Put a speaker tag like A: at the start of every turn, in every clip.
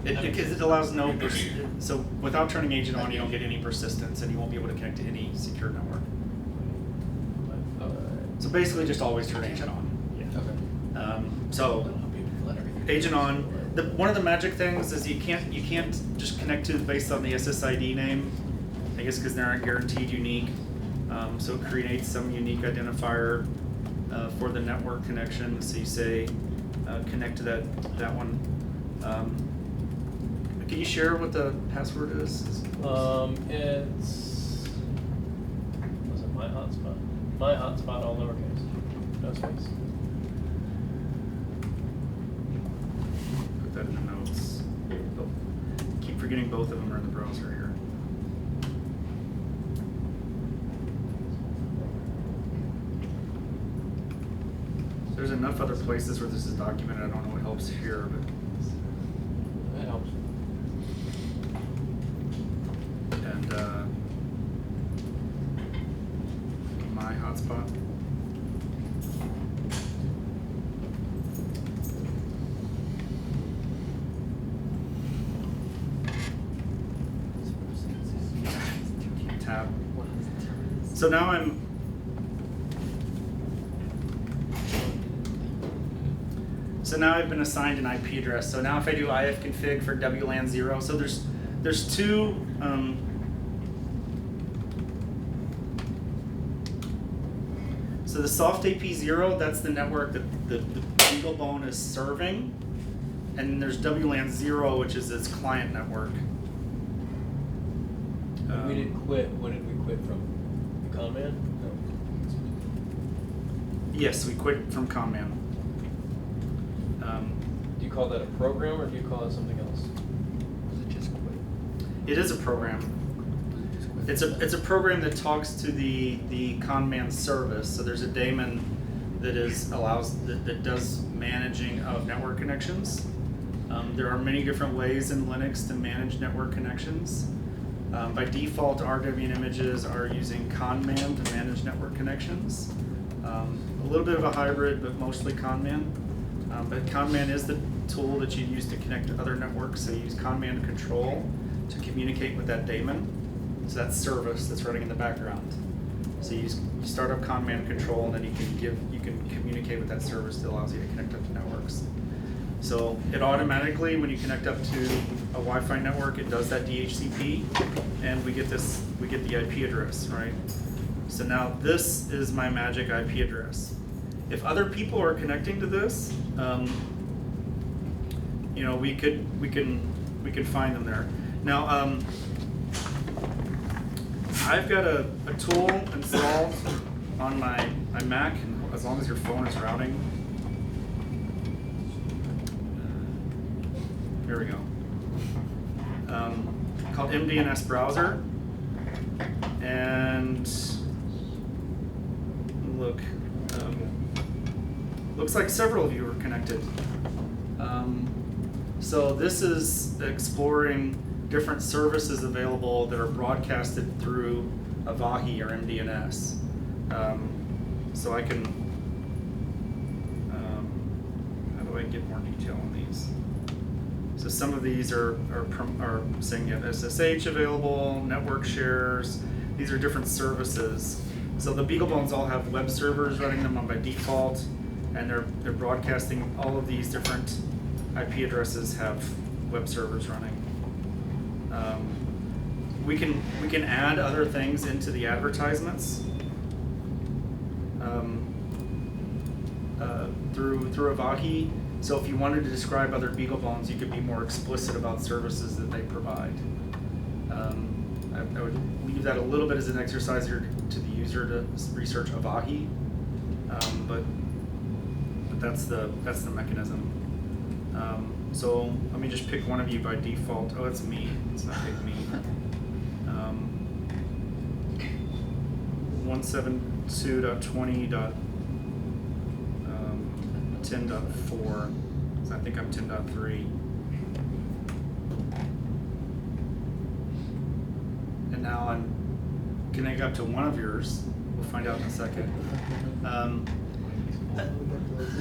A: Because it allows no, so without turning agent on, you don't get any persistence, and you won't be able to connect to any secure network. So basically, just always turn agent on.
B: Okay.
A: So agent on. One of the magic things is you can't just connect to based on the SSID name. I guess because they aren't guaranteed unique. So it creates some unique identifier for the network connection. So you say connect to that one. Can you share what the password is?
B: It's was it my hotspot? My hotspot, all lowercase, no space.
A: Put that in the notes. Oh, keep forgetting both of them are in the browser here. There's enough other places where this is documented. I don't know what helps here, but
B: That helps.
A: and my hotspot. Tab. So now I've been assigned an IP address. So now if I do ifconfig for WLAN 0, so there's two. So the soft AP 0, that's the network that the Beaglebone is serving, and then there's WLAN 0, which is its client network.
B: We didn't quit. What did we quit from? The command? No.
A: Yes, we quit from Conman.
B: Do you call that a program or do you call it something else?
A: It is a program. It's a program that talks to the Conman service. So there's a daemon that that does managing of network connections. There are many different ways in Linux to manage network connections. By default, RWN images are using Conman to manage network connections. A little bit of a hybrid, but mostly Conman. But Conman is the tool that you use to connect to other networks. So you use Conman control to communicate with that daemon. So that's service that's running in the background. So you start up Conman control, and then you can communicate with that service that allows you to connect up to networks. So it automatically, when you connect up to a Wi-Fi network, it does that DHCP, and we get the IP address, right? So now this is my magic IP address. If other people are connecting to this, we can find them there. Now, I've got a tool installed on my Mac, as long as your phone is routing. Here we go. Called MDNS Browser, and look, looks like several of you are connected. So this is exploring different services available that are broadcasted through Avahi or MDNS. So I can, how do I get more detail on these? So some of these are saying you have SSH available, network shares. These are different services. So the Beaglebones all have web servers running them on by default, and they're broadcasting. All of these different IP addresses have web servers running. We can add other things into the advertisements through Avahi. So if you wanted to describe other Beaglebones, you could be more explicit about services that they provide. I would leave that a little bit as an exercise here to the user to research Avahi, but that's the mechanism. So let me just pick one of you by default. Oh, it's me. It's not pick me. 172.20.10.4. So I think I'm 10.3. And now I'm connecting up to one of yours. We'll find out in a second.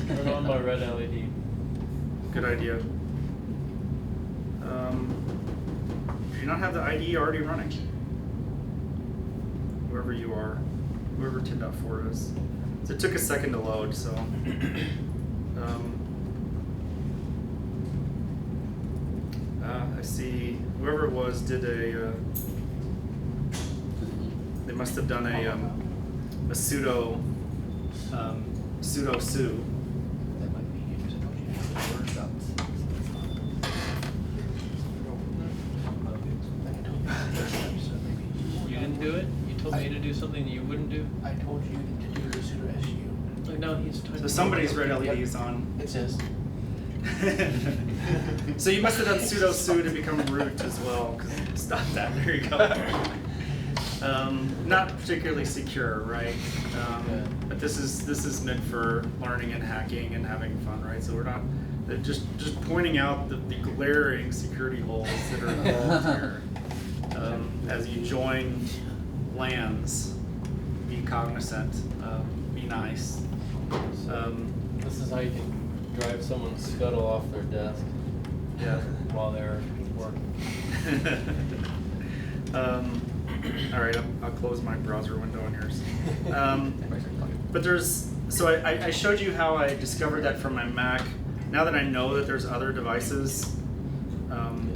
B: Turn on my red LED.
A: Good idea. Do you not have the IDE already running? Whoever you are, whoever 10.4 is. So it took a second to load, so. I see whoever it was did a, they must have done a sudo su.
C: That might be interesting.
B: You didn't do it? You told me to do something you wouldn't do?
C: I told you to do the sudo su.
B: Like, no, he's talking.
A: So somebody's red LED's on.
C: It says.
A: So you must have done sudo su to become root as well. 'Cause stop that. There you go. Not particularly secure, right? But this is meant for learning and hacking and having fun, right? So we're not just pointing out the glaring security holes that are involved here. As you join LANs, be cognizant, be nice.
B: This is how you can drive someone's scuttle off their desk
A: Yeah.
B: while they're working.
A: All right, I'll close my browser window on yours. But so I showed you how I discovered that from my Mac. Now that I know that there's other devices, I don't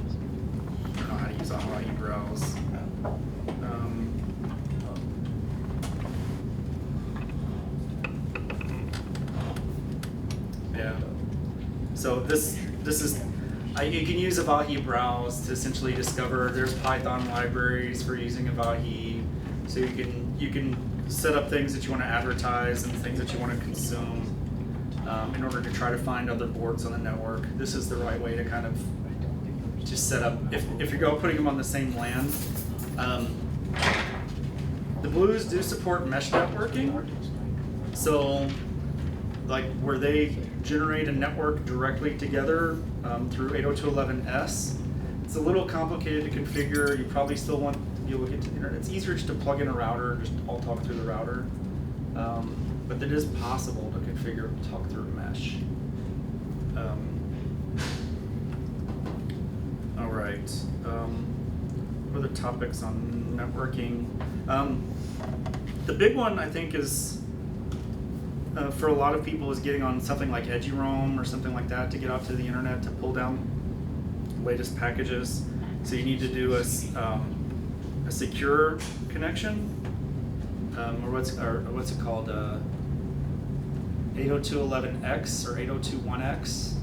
A: know how to use Avahi browse. Yeah. So this is, you can use Avahi browse to essentially discover there's Python libraries for using Avahi. So you can set up things that you want to advertise and things that you want to consume in order to try to find other boards on the network. This is the right way to kind of just set up, if you're putting them on the same LAN. The Blues do support mesh networking. So like where they generate a network directly together through 802.11s. It's a little complicated to configure. You probably still want to be able to get to the internet. It's easier just to plug in a router and just all talk through the router. But it is possible to configure talk through mesh. All right. What are the topics on networking? The big one I think is for a lot of people is getting on something like EduRoam or something like that to get out to the internet to pull down the latest packages. So you need to do a secure connection, or what's it called? 802.11x or 802.1x.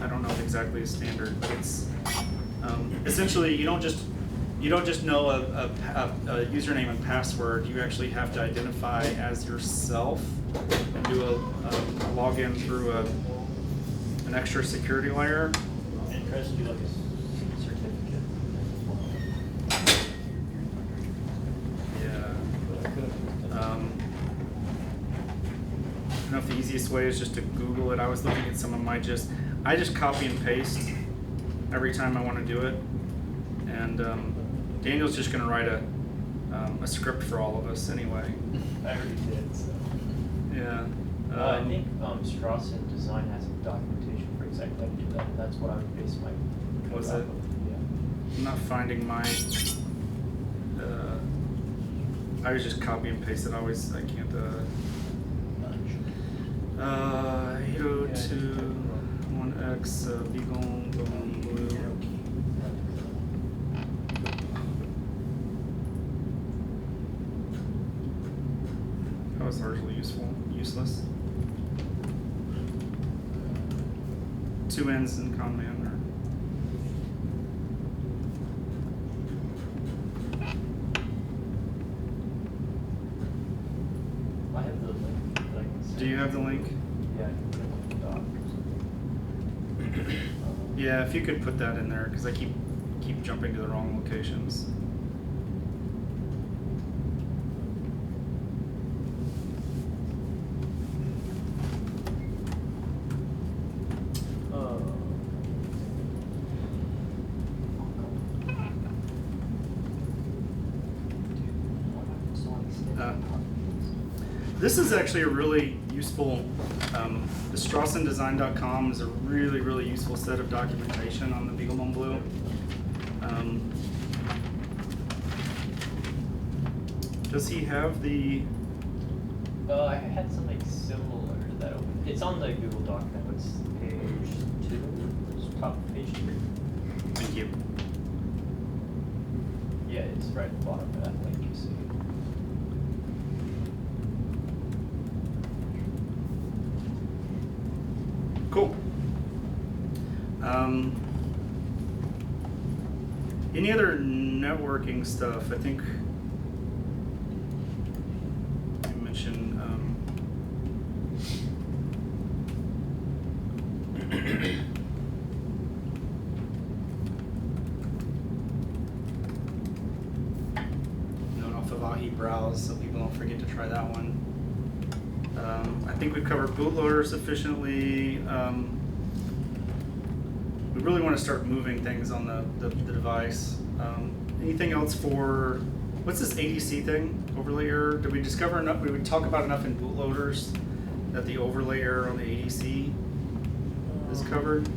A: I don't know exactly the standard, but it's essentially you don't just know a username and password. You actually have to identify as yourself and do a login through an extra security layer.
D: And it tries to do like a certificate.
A: Yeah. I don't know if the easiest way is just to Google it. I was looking at some of my I just copy and paste every time I want to do it, and Daniel's just going to write a script for all of us anyway.
D: I already did, so.
A: Yeah.
D: I think Strawson Design has some documentation for exactly how to do that, and that's what I would base my code
A: Was
D: off
A: it?
D: of.
A: I'm not finding my. I was just copy and paste it. I can't. 802.1x Beaglebone Blue. That was largely useless. 2 ends in command.
D: I have the link that I can send.
A: Do you have the link?
D: Yeah, I can put it in the doc or something.
A: Yeah, if you could put that in there, because I keep jumping to the wrong locations. This is actually a really useful. The StrassenDesign.com is a really, really useful set of documentation on the Beaglebone Blue. Does he have the?
D: I had something similar to that open. It's on the Google Doc now. It's page 2. It's top of page 3.
A: Thank you.
D: Yeah, it's right at the bottom of that link you see.
A: Cool. Any other networking stuff? I think you mentioned. Note off of Ahi Browse, so people don't forget to try that one. I think we've covered bootloader sufficiently. We really want to start moving things on the device. Anything else for, what's this ADC thing, overlay error? Did we discover enough, we would talk about enough in bootloaders that the overlay error on the ADC is covered?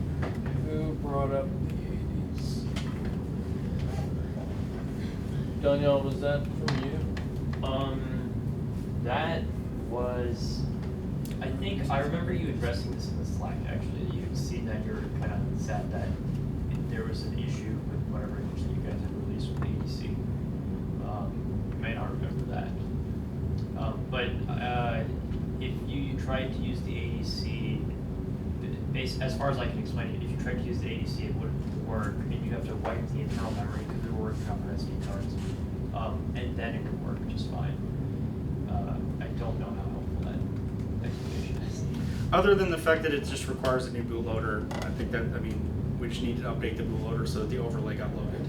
B: Who brought up the 80s? Danielle, was that from you?
D: That was, I think, I remember you addressing this in the Slack actually. You had seen that you're kind of sad that there was an issue with whatever image that you guys had released with the ADC. You may not remember that. But if you tried to use the ADC, as far as I can explain it, if you tried to use the ADC, it wouldn't work, and you have to wipe the internal memory because we were working on SD cards, and then it would work just fine. I don't know how helpful that explanation is.
A: Other than the fact that it just requires a new bootloader, I think that, we just need to update the bootloader so that the overlay got loaded.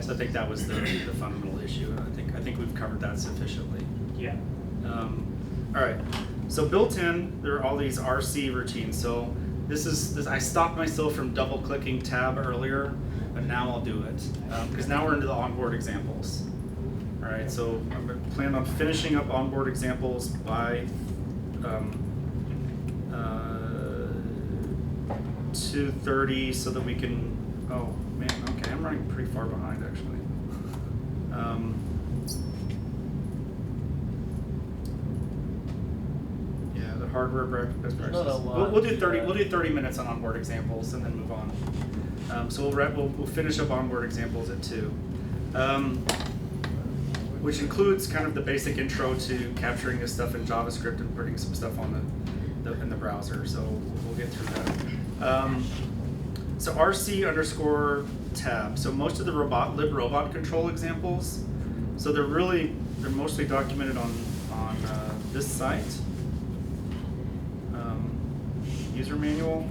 A: So I think that was the fundamental issue. I think we've covered that sufficiently.
D: Yeah.
A: All right. So built in, there are all these RC routines. So this I stopped myself from double clicking tab earlier, but now I'll do it because now we're into the onboard examples. All right. So I'm planning on finishing up onboard examples by 2:30 so that we can. Oh man. Okay, I'm running pretty far behind actually. Yeah, the hardware best
B: There's not a
A: practices.
B: lot
A: We'll do
B: to
A: 30.
B: that.
A: We'll do 30 minutes on onboard examples and then move on. So we'll finish up onboard examples at 2, which includes kind of the basic intro to capturing this stuff in JavaScript and putting some stuff on in the browser. So we'll get through that. So RC _tab. So most of the librobot control examples, so they're mostly documented on this site. User manual.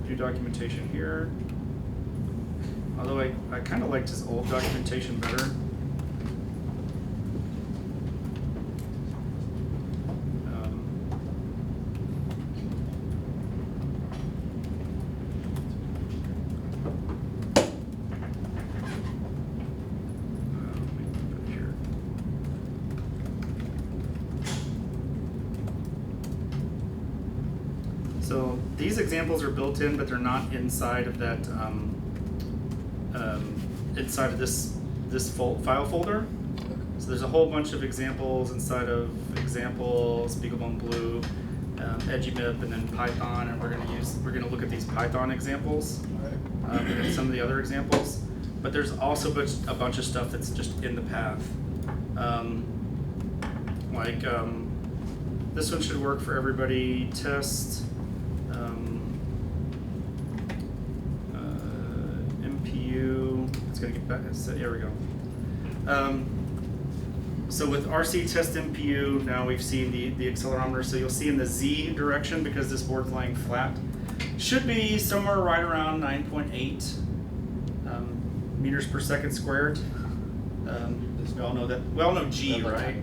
A: Do documentation here. Although I kind of liked his old documentation better. So these examples are built in, but they're not inside of that, inside of this file folder. So there's a whole bunch of examples inside of examples, Beaglebone Blue, EduMip, and then Python, and we're gonna look at these Python examples, and some of the other examples. But there's also a bunch of stuff that's just in the path. This one should work for everybody. Test. MPU, it's gonna get back, there we go. So with RC test MPU, now we've seen the accelerometer, so you'll see in the Z direction, because this board's lying flat, should be somewhere right around 9.8 meters per second squared. We all know G, right?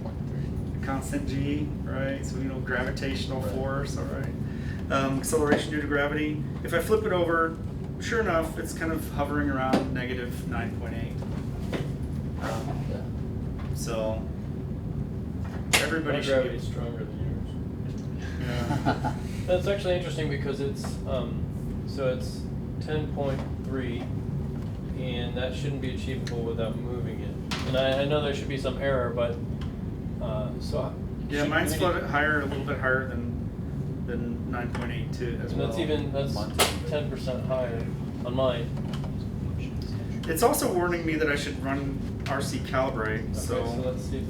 A: Constant G, right? So we know gravitational force, all right. Acceleration due to gravity. If I flip it over, sure enough, it's kind of hovering around negative 9.8. So everybody
B: My
A: should
B: gravity's
A: be.
B: stronger than yours.
A: Yeah.
B: That's actually interesting because it's, so it's 10.3, and that shouldn't be achievable without moving it. And I know there should be some error, but, so.
A: Yeah,
B: should-
A: mine's
B: we need-
A: floated higher, a little bit higher than 9.82 as
B: And
A: well.
B: that's 10% higher on mine.
A: It's also warning me that I should run RC calibrate,
B: Okay, so let's see if it.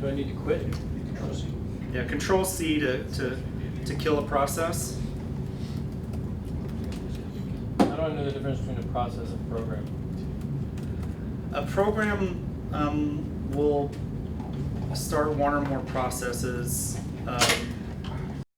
B: Do I need to quit?
C: Control C.
A: yeah, Control C to kill a process.
B: How do I know the difference between a process and program?
A: A program will start one or more processes